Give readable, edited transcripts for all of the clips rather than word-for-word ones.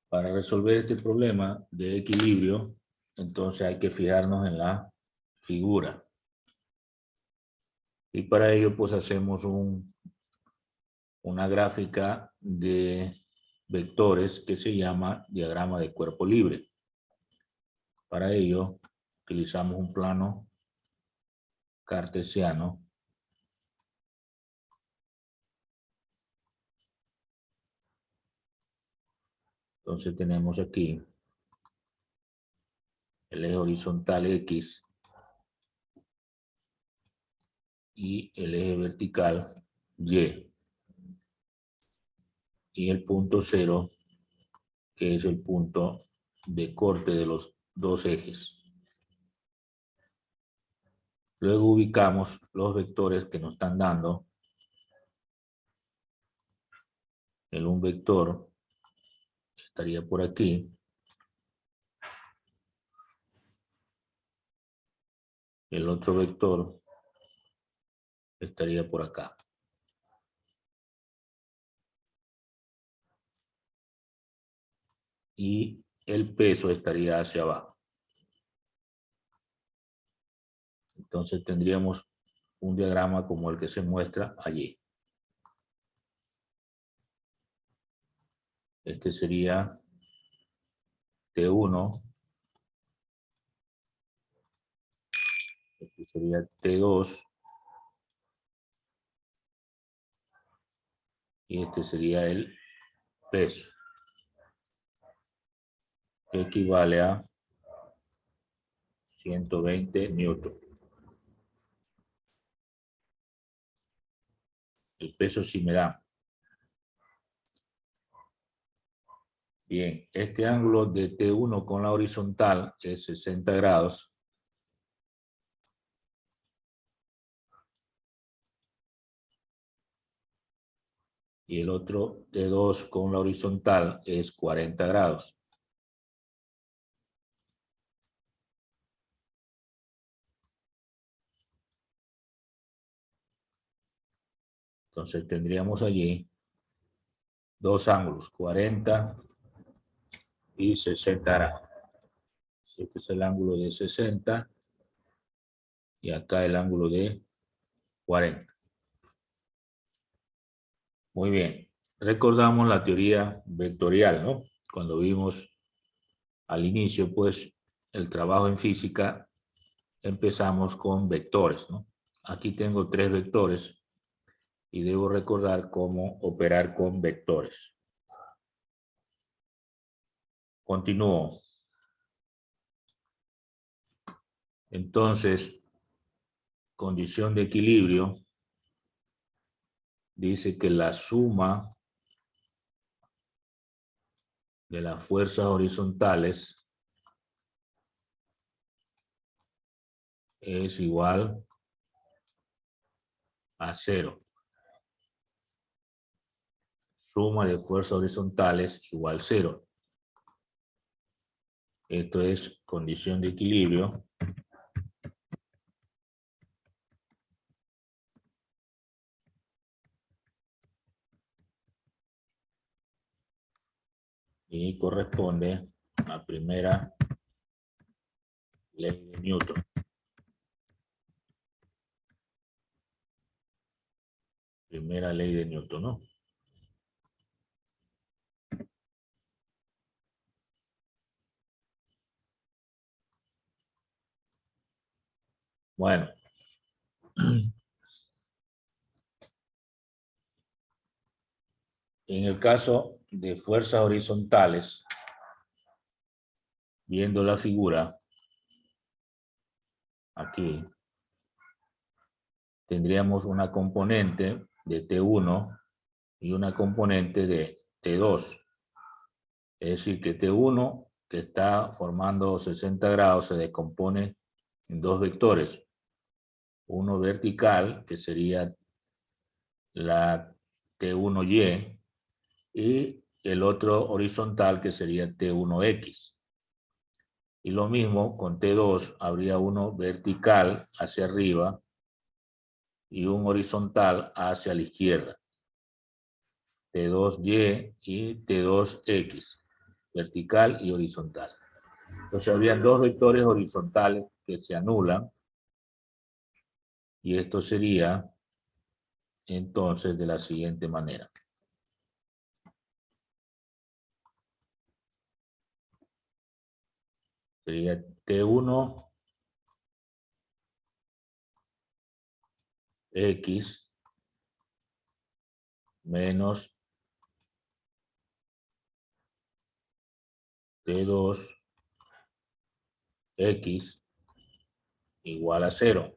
Para resolver este problema de equilibrio, entonces hay que fijarnos en la figura. Y para ello, pues hacemos una gráfica de vectores que se llama diagrama de cuerpo libre. Para ello, utilizamos un plano cartesiano. Entonces tenemos aquí el eje horizontal X y el eje vertical Y. Y el punto 0, que es el punto de corte de los dos ejes. Luego ubicamos los vectores que nos están dando. Un vector estaría por aquí. El otro vector estaría por acá. Y el peso estaría hacia abajo. Entonces tendríamos un diagrama como el que se muestra allí. Este sería T1. Este sería T2. Y este sería el peso, que equivale a 120 newton. El peso sí me da. Bien, este ángulo de T1 con la horizontal es 60 grados. Y el otro T2 con la horizontal es 40 grados. Entonces tendríamos allí dos ángulos, 40 y 60 grados. Este es el ángulo de 60 y acá el ángulo de 40. Muy bien. Recordamos la teoría vectorial, ¿no? Cuando vimos al inicio, pues, el trabajo en física, empezamos con vectores, ¿no? Aquí tengo 3 vectores y debo recordar cómo operar con vectores. Continúo. Entonces, condición de equilibrio dice que la suma de las fuerzas horizontales es igual a 0. Suma de fuerzas horizontales igual 0. Esto es condición de equilibrio. Y corresponde a primera ley de Newton. Primera ley de Newton, ¿no? Bueno. En el caso de fuerzas horizontales, viendo la figura, aquí, tendríamos una componente de T1 y una componente de T2. Es decir, que T1, que está formando 60 grados, se descompone en dos vectores. Uno vertical, que sería la T1Y, y el otro horizontal, que sería T1X. Y lo mismo con T2, habría uno vertical hacia arriba y un horizontal hacia la izquierda. T2Y y T2X. vertical y horizontal. Entonces habrían dos vectores horizontales que se anulan y esto sería entonces de la siguiente manera. Sería T1 X menos T2 X igual a 0.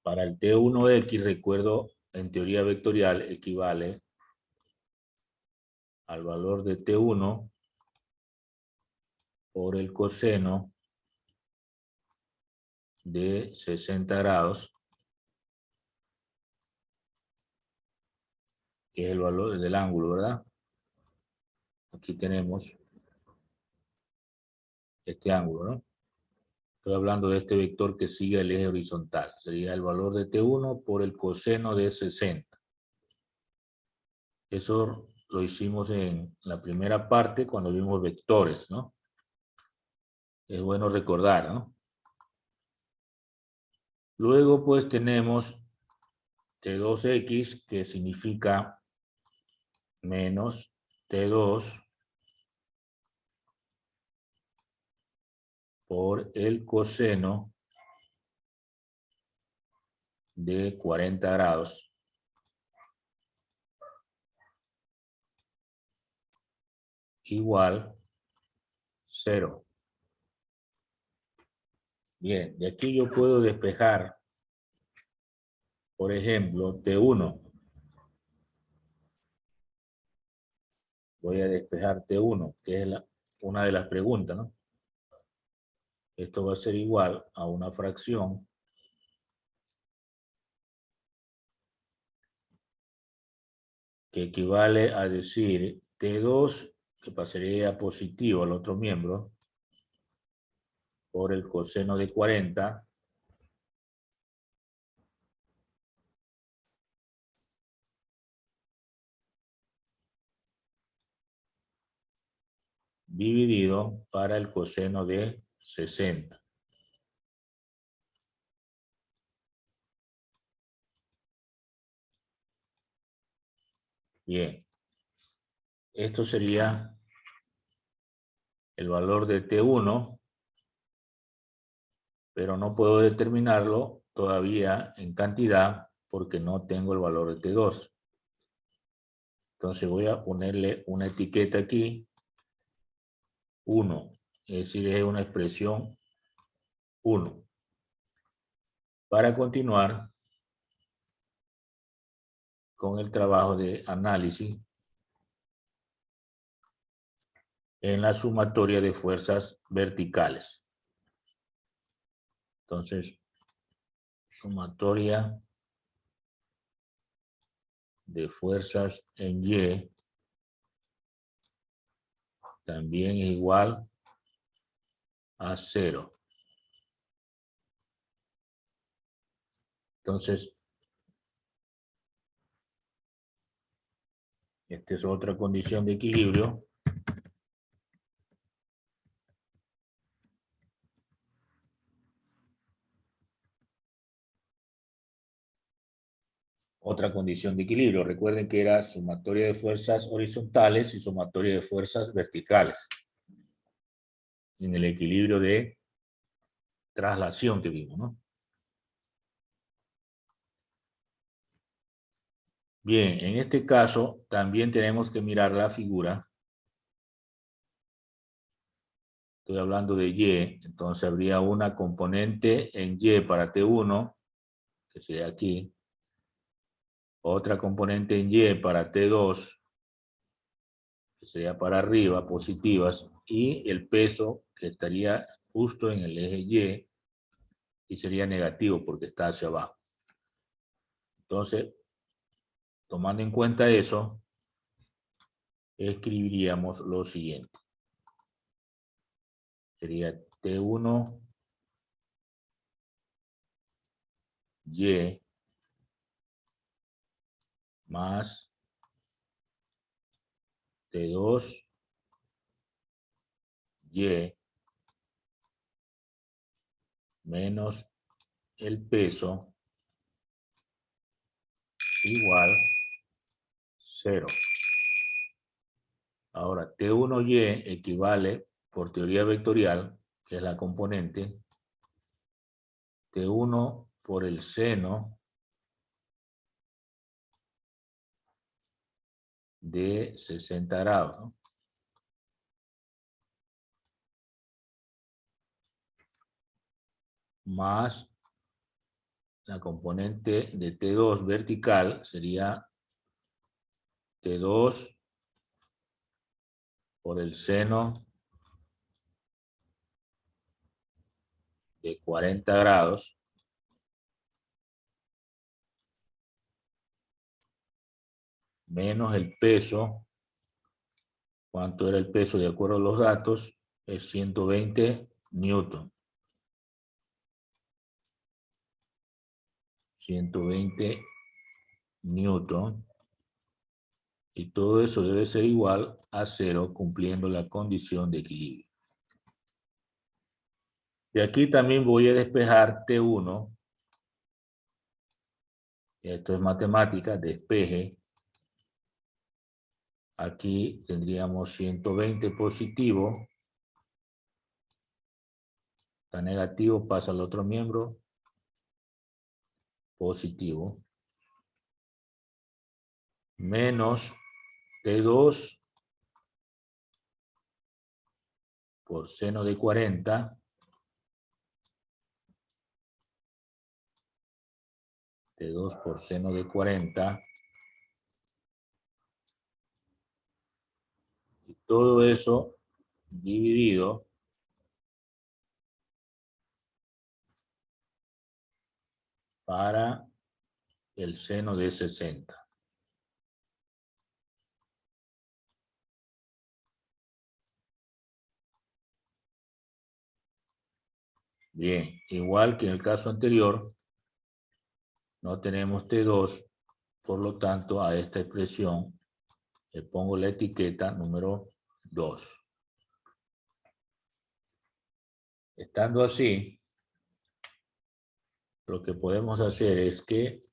Para el T1X, recuerdo, en teoría vectorial equivale al valor de T1 por el coseno de 60 grados, que es el valor del ángulo, ¿verdad? Aquí tenemos este ángulo, ¿no? Estoy hablando de este vector que sigue el eje horizontal. Sería el valor de T1 por el coseno de 60. Eso lo hicimos en la primera parte cuando vimos vectores, ¿no? Es bueno recordar, ¿no? Luego, pues, tenemos T2X, que significa menos T2 por el coseno de 40 grados igual 0. Bien, de aquí yo puedo despejar, por ejemplo, T1. Voy a despejar T1, que es una de las preguntas, ¿no? Esto va a ser igual a una fracción que equivale a decir T2, que pasaría a positivo al otro miembro, por el coseno de 40 dividido para el coseno de 60. Bien, esto sería el valor de T1, pero no puedo determinarlo todavía en cantidad porque no tengo el valor de T2. Entonces voy a ponerle una etiqueta aquí, 1, es decir, es una expresión 1. Para continuar con el trabajo de análisis en la sumatoria de fuerzas verticales. Entonces, sumatoria de fuerzas en Y también es igual a 0. Entonces, esta es otra condición de equilibrio. Otra condición de equilibrio. Recuerden que era sumatoria de fuerzas horizontales y sumatoria de fuerzas verticales. En el equilibrio de traslación que vimos, ¿no? Bien, en este caso también tenemos que mirar la figura. Estoy hablando de Y, entonces habría una componente en Y para T1, que sería aquí. Otra componente en Y para T2, que sería para arriba, positivas. Y el peso que estaría justo en el eje Y sería negativo porque está hacia abajo. Entonces, tomando en cuenta eso, escribiríamos lo siguiente. Sería T1 Y más T2 Y menos el peso igual 0. Ahora, T1Y equivale, por teoría vectorial, que es la componente, T1 por el seno de 60 grados, ¿no? Más la componente de T2 vertical sería T2 por el seno de 40 grados menos el peso. ¿Cuánto era el peso de acuerdo a los datos? Es 120 newton. 120 newton. Y todo eso debe ser igual a 0, cumpliendo la condición de equilibrio. De aquí también voy a despejar T1. Esto es matemática, despeje. Aquí tendríamos 120 positivo. Está negativo, pasa al otro miembro. Positivo. Menos T2 por seno de 40. T2 por seno de 40. Y todo eso dividido para el seno de 60. Bien, igual que en el caso anterior, no tenemos T2, por lo tanto a esta expresión le pongo la etiqueta número 2. Estando así, lo que podemos hacer es que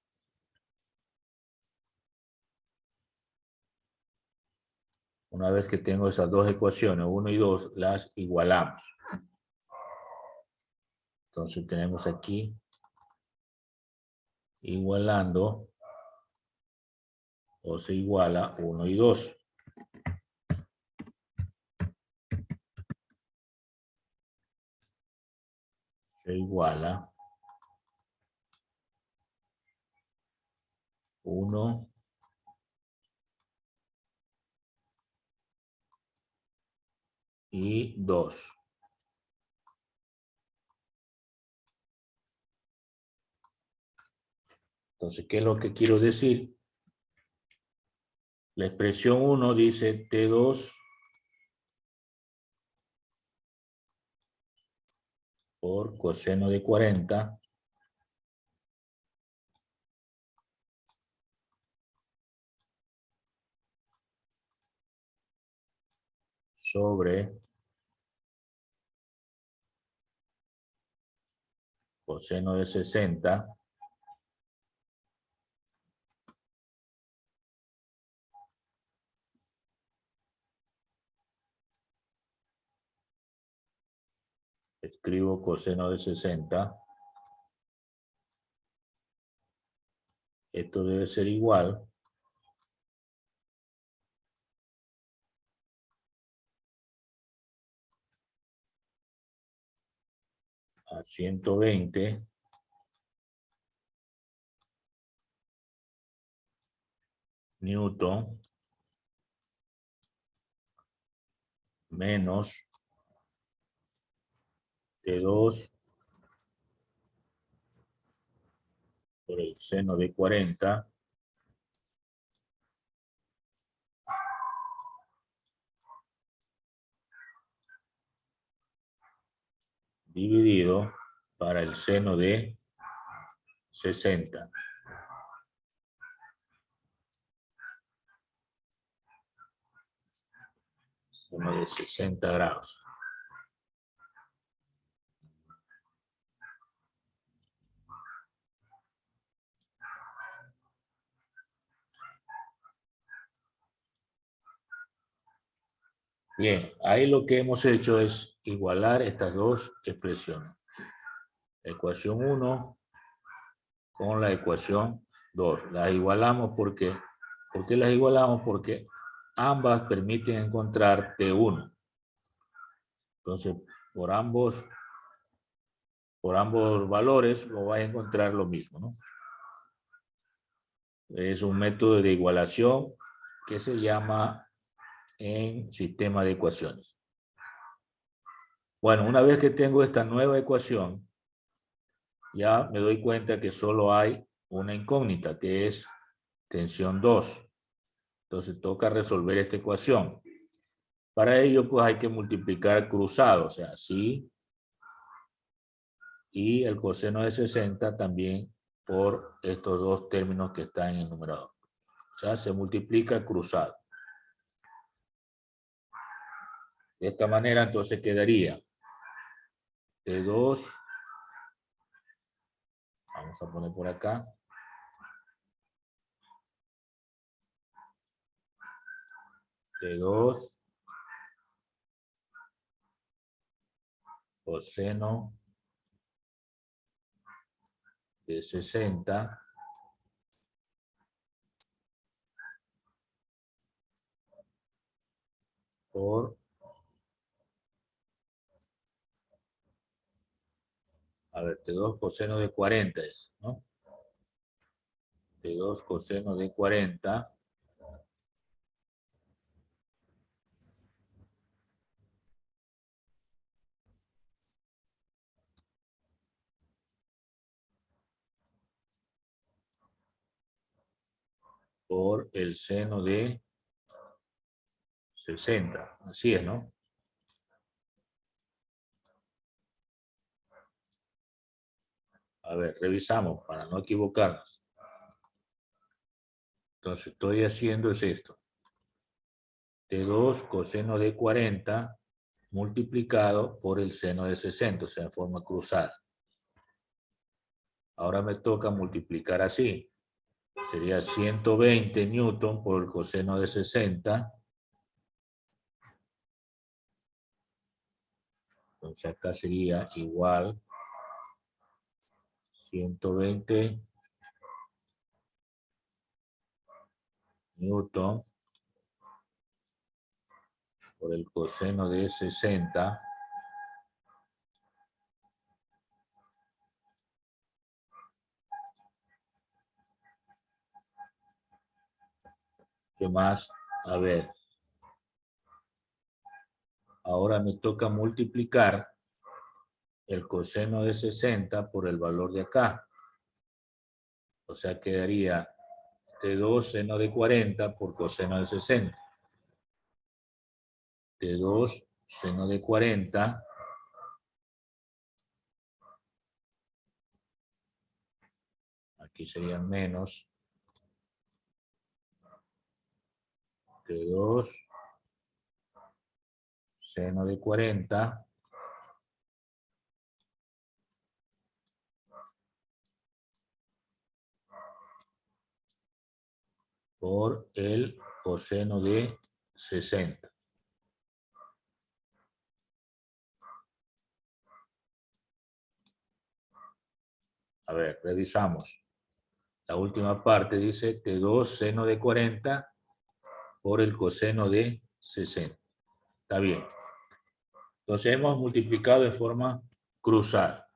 una vez que tengo esas dos ecuaciones, 1 y 2, las igualamos. Entonces tenemos aquí, igualando, o se iguala 1 y 2. Se iguala 1 y 2. Entonces, ¿qué es lo que quiero decir? La expresión 1 dice T2 por coseno de 40 sobre coseno de 60 escribo coseno de 60. Esto debe ser igual a 120 newton menos T2 por el seno de 40 dividido para el seno de 60. Uno de 60 grados. Bien, ahí lo que hemos hecho es igualar estas dos expresiones. La ecuación 1 con la ecuación 2. Las igualamos porque, ¿por qué las igualamos? Porque ambas permiten encontrar T1. Entonces, por ambos valores lo vas a encontrar lo mismo, ¿no? Es un método de igualación que se llama en sistema de ecuaciones. Bueno, una vez que tengo esta nueva ecuación, ya me doy cuenta que solo hay una incógnita, que es tensión 2. Entonces toca resolver esta ecuación. Para ello, pues hay que multiplicar cruzado, o sea, así. Y el coseno de 60 también por estos dos términos que están en el numerador. O sea, se multiplica cruzado. De esta manera, entonces quedaría T2, vamos a poner por acá, T2 coseno de 60 por, a ver, T2 coseno de 40 es, ¿no? T2 coseno de 40 por el seno de 60. Así es, ¿no? A ver, revisamos para no equivocarnos. Entonces, estoy haciendo es esto. T2 coseno de 40 multiplicado por el seno de 60, o sea, en forma cruzada. Ahora me toca multiplicar así. Sería 120 newton por el coseno de 60. Entonces acá sería igual 120 newton por el coseno de 60 ¿qué más? A ver, ahora me toca multiplicar el coseno de 60 por el valor de acá. O sea, quedaría T2 seno de 40 por coseno de 60. T2 seno de 40 aquí serían menos T2 seno de 40 por el coseno de 60. A ver, revisamos. La última parte dice T2 seno de 40 por el coseno de 60. Está bien. Entonces hemos multiplicado en forma cruzada.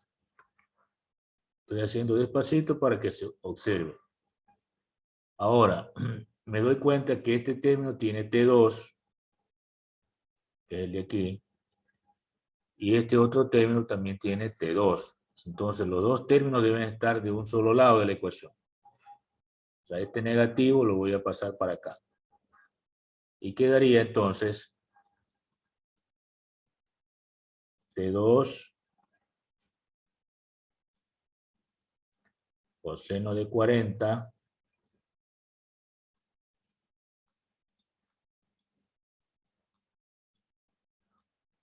Estoy haciendo despacito para que se observe. Ahora, me doy cuenta que este término tiene T2, que es el de aquí, y este otro término también tiene T2. Entonces, los dos términos deben estar de un solo lado de la ecuación. O sea, este negativo lo voy a pasar para acá. Y quedaría entonces T2 coseno de 40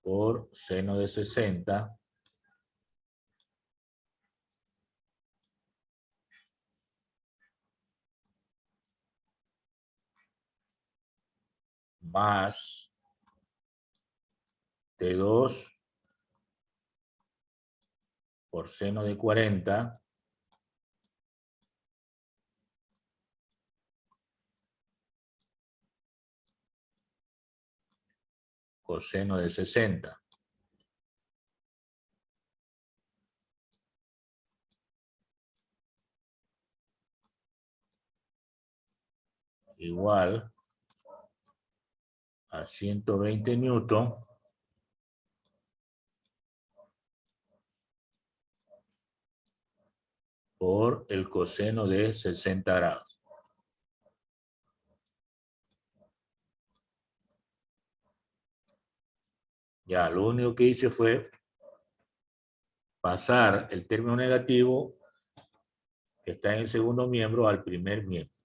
por seno de 60 más T2 por seno de 40 coseno de 60. Igual a 120 newton por el coseno de 60 grados. Ya, lo único que hice fue pasar el término negativo que está en el segundo miembro al primer miembro.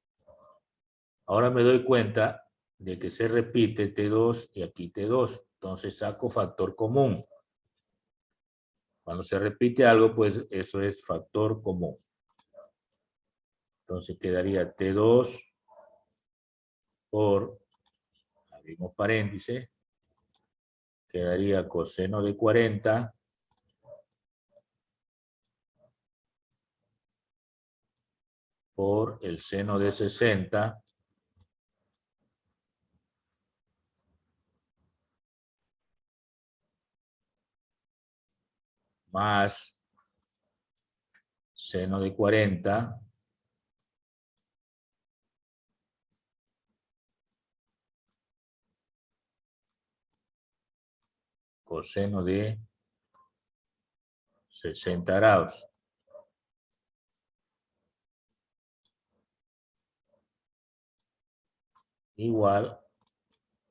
Ahora me doy cuenta de que se repite T2 y aquí T2. Entonces saco factor común. Cuando se repite algo, pues eso es factor común. Entonces quedaría T2 por, abrimos paréntesis, quedaría coseno de 40 por el seno de 60 más seno de 40 coseno de 60 grados. Igual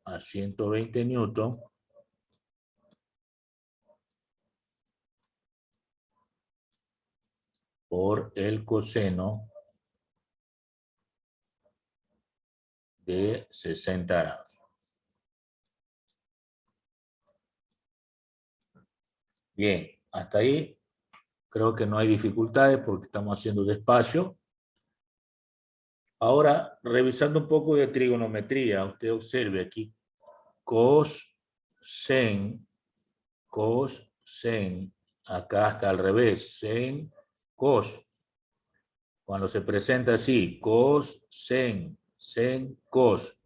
a 120 newton por el coseno de 60 grados. Bien, hasta ahí creo que no hay dificultades porque estamos haciendo despacio. Ahora, revisando un poco de trigonometría, usted observe aquí cos, sen, acá está al revés, sen, cos. Cuando se presenta así, cos, sen, cos,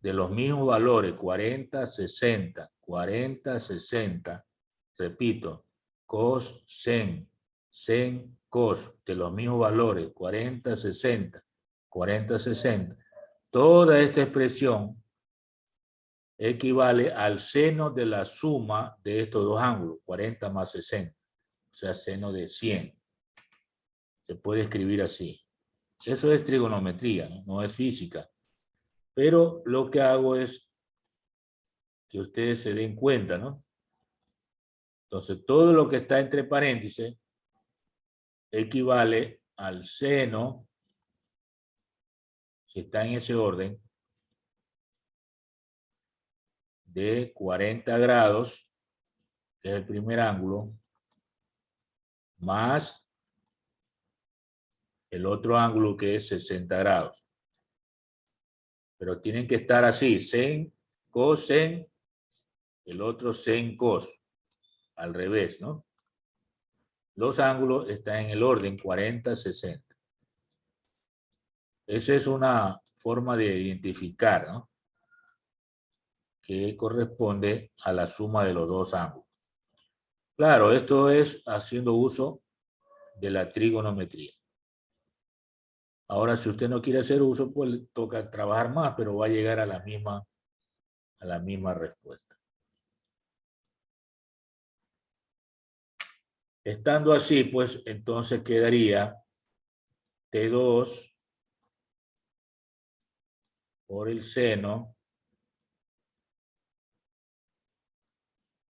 de los mismos valores, 40, 60, 40, 60, repito, cos, sen, cos, de los mismos valores, 40, 60, 40, 60. Toda esta expresión equivale al seno de la suma de estos dos ángulos, 40 más 60, o sea, seno de 100. Se puede escribir así. Eso es trigonometría, no es física. Pero lo que hago es que ustedes se den cuenta, ¿no? Entonces, todo lo que está entre paréntesis equivale al seno, si está en ese orden, de 40 grados, que es el primer ángulo, más el otro ángulo que es 60 grados. Pero tienen que estar así, sen, cosen, el otro sen, cos, al revés, ¿no? Los ángulos están en el orden 40, 60. Esa es una forma de identificar, ¿no? Que corresponde a la suma de los dos ángulos. Claro, esto es haciendo uso de la trigonometría. Ahora, si usted no quiere hacer uso, pues le toca trabajar más, pero va a llegar a la misma respuesta. Estando así, pues entonces quedaría T2 por el seno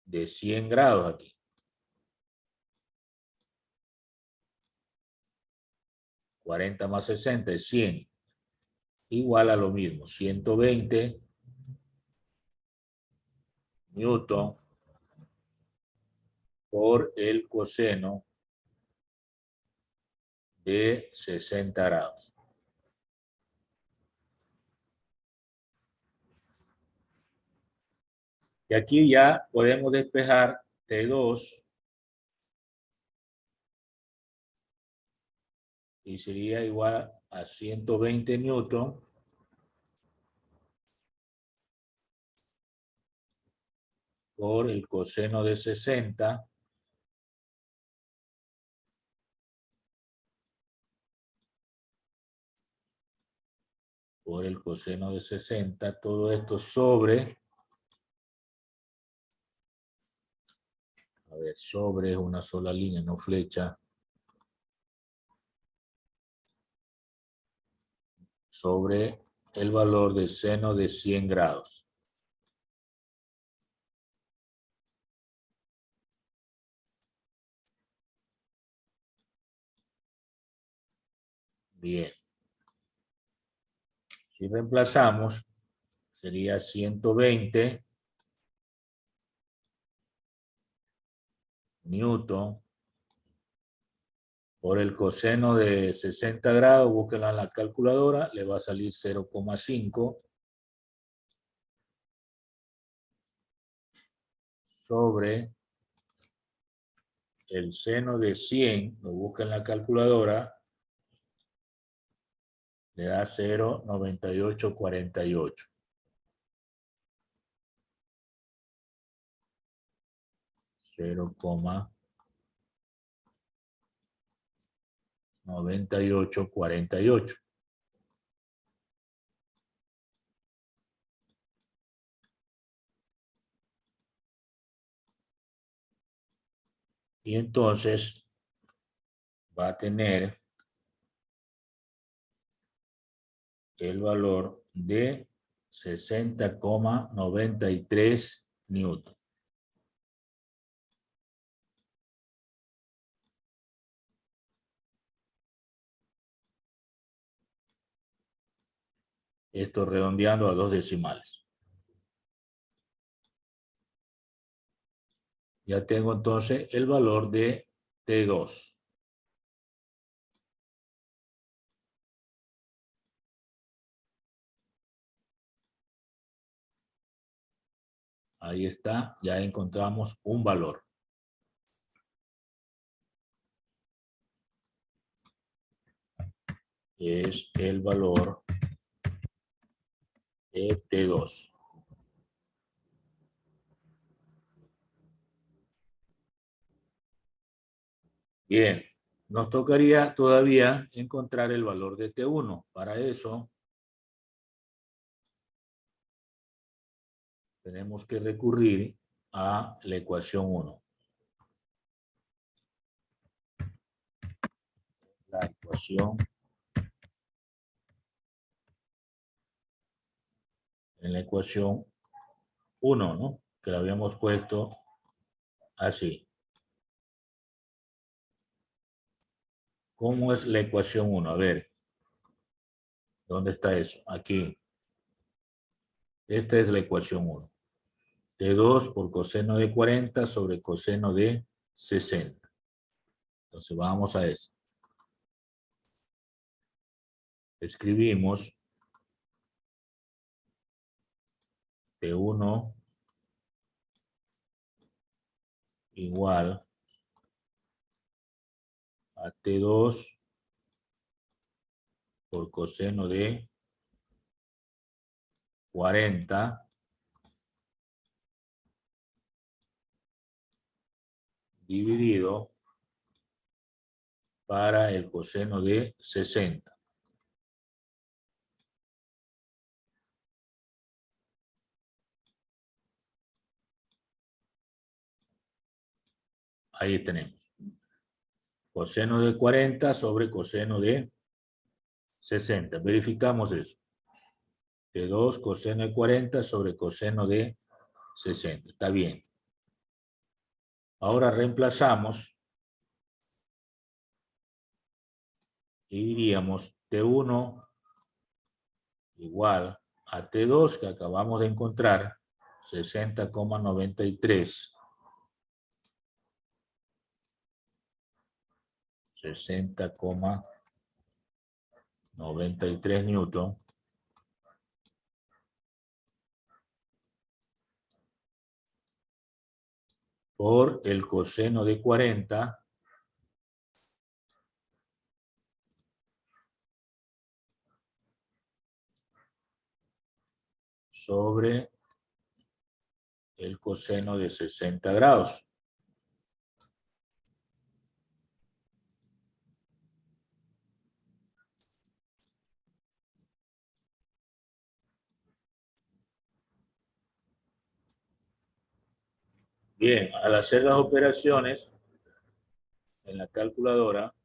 de 100 grados aquí. 40 más 60 es 100. Igual a lo mismo, 120 newton por el coseno de 60 grados. Y aquí ya podemos despejar T2 y sería igual a 120 newton por el coseno de 60 por el coseno de 60, todo esto sobre, a ver, sobre es una sola línea, no flecha, sobre el valor de seno de 100 grados. Bien. Si reemplazamos, sería 120 newton por el coseno de 60 grados, búsquenla en la calculadora, le va a salir 0,5 sobre el seno de 100, lo busca en la calculadora, le da 0,9848. 0,9848. Y entonces va a tener el valor de 60,93 newton. Esto redondeando a 2 decimales. Ya tengo entonces el valor de T2. Ahí está, ya encontramos un valor. Es el valor de T2. Bien, nos tocaría todavía encontrar el valor de T1. Para eso tenemos que recurrir a la ecuación 1. La ecuación en la ecuación 1, ¿no? Que la habíamos puesto así. ¿Cómo es la ecuación 1? A ver, ¿dónde está eso? Aquí. Esta es la ecuación 1. T2 por coseno de 40 sobre coseno de 60. Entonces vamos a eso. Escribimos T1 igual a T2 por coseno de 40 dividido para el coseno de 60. Ahí tenemos. Coseno de 40 sobre coseno de 60. Verificamos eso. T2 coseno de 40 sobre coseno de 60. Está bien. Ahora reemplazamos y diríamos T1 igual a T2 que acabamos de encontrar, 60,93 60,93 newton por el coseno de 40 sobre el coseno de 60 grados. Bien, al hacer las operaciones en la calculadora,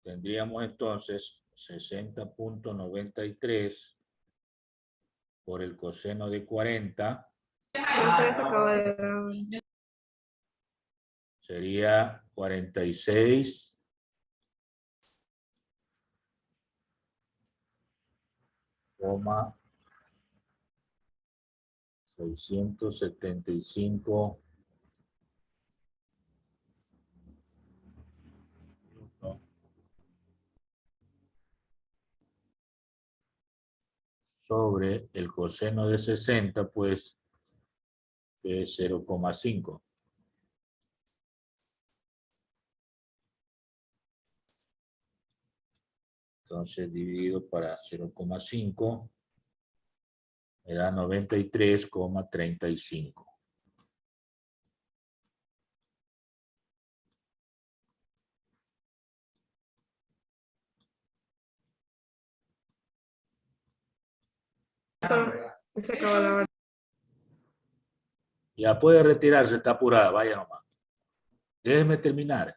tendríamos entonces 60,93 por el coseno de 40 sería 46,675 sobre el coseno de 60, pues es 0,5. Entonces dividido para 0,5 me da 93,35. Se acabó la hora. Ya puede retirarse, está apurada, vaya nomás. Déjeme terminar.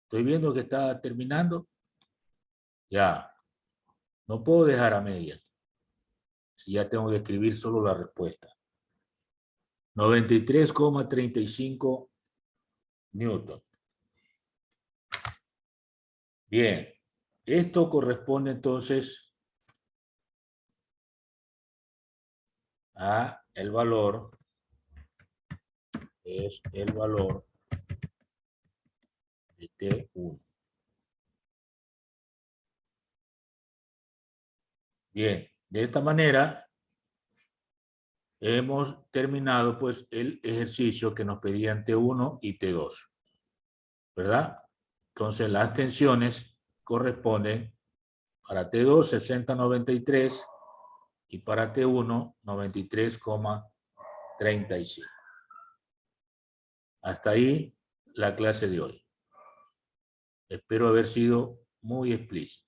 Estoy viendo que está terminando. Ya. No puedo dejar a medias. Si ya tengo que escribir solo la respuesta. 93,35 newton. Bien. Esto corresponde entonces a el valor. Es el valor de T1. Bien. De esta manera hemos terminado pues el ejercicio que nos pedían T1 y T2. ¿Verdad? Entonces las tensiones corresponden para T2 60,93 y para T1 93,35. Hasta ahí la clase de hoy. Espero haber sido muy explícito.